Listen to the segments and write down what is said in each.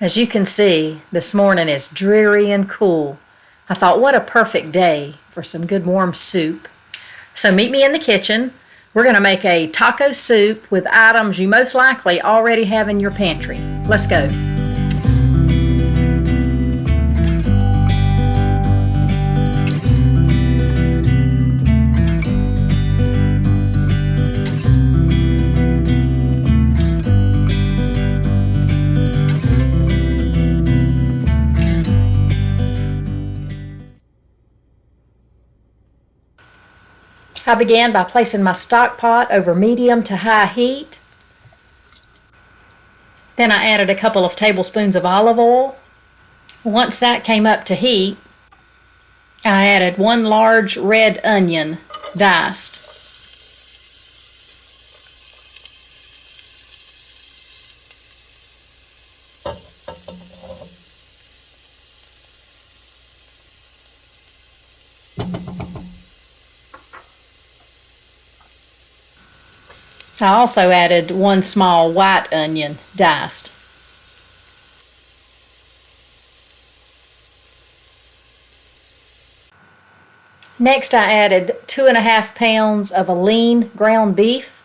As you can see, this morning is dreary and cool. I thought, what a perfect day for some good warm soup. So meet me in the kitchen. We're going to make a taco soup with items you most likely already have in your pantry. Let's go. I began by placing my stock pot over medium to high heat. Then I added a couple of tablespoons of olive oil. Once that came up to heat, I added one large red onion, diced. I also added one small white onion, diced. Next, I added 2.5 pounds of a lean ground beef.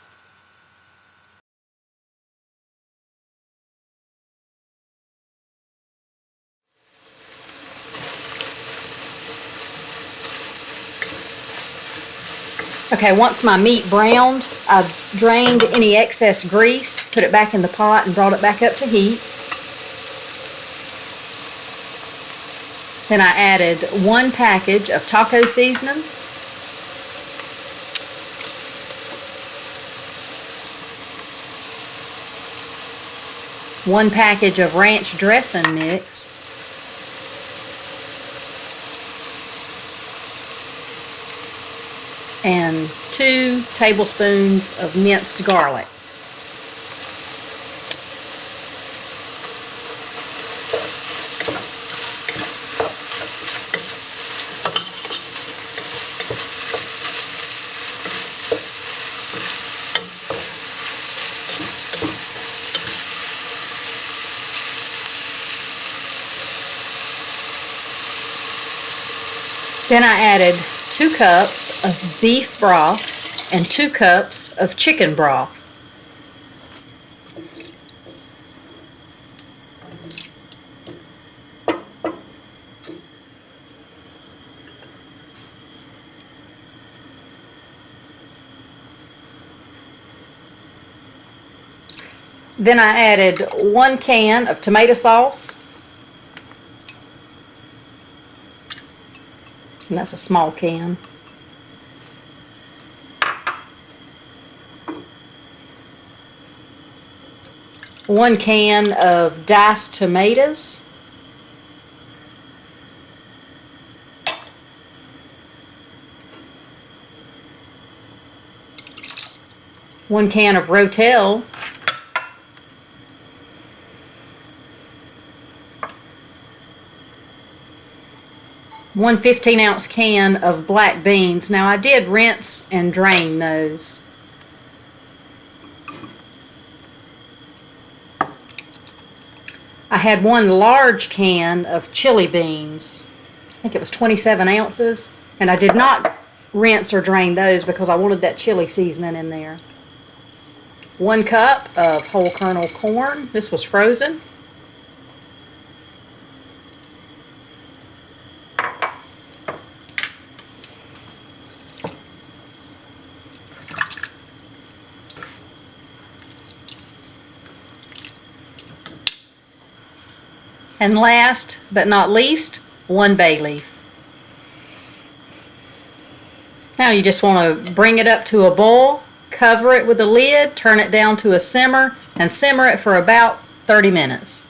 Okay, once my meat browned, I drained any excess grease, put it back in the pot, and brought it back up to heat. Then I added 1 package of taco seasoning, 1 package of ranch dressing mix, and 2 tablespoons of minced garlic. Then I added 2 cups of beef broth and 2 cups of chicken broth. Then I added 1 can of tomato sauce. And that's a small can. One can of diced tomatoes. One can of Rotel. 1 15-ounce can of black beans. Now I did rinse and drain those. I had 1 large can of chili beans. I think it was 27 ounces. And I did not rinse or drain those because I wanted that chili seasoning in there. 1 cup of whole kernel corn. This was frozen. And last but not least, 1 bay leaf. Now you just want to bring it up to a boil, cover it with a lid, turn it down to a simmer, and simmer it for about 30 minutes.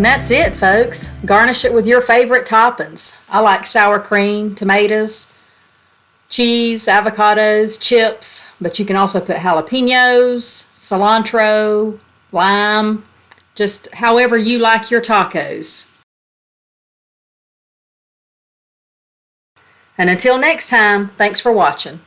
that's it, folks. Garnish it with your favorite toppings. I like sour cream, tomatoes, cheese, avocados, chips, but you can also put jalapenos, cilantro, lime, just however you like your tacos. And until next time, thanks for watching.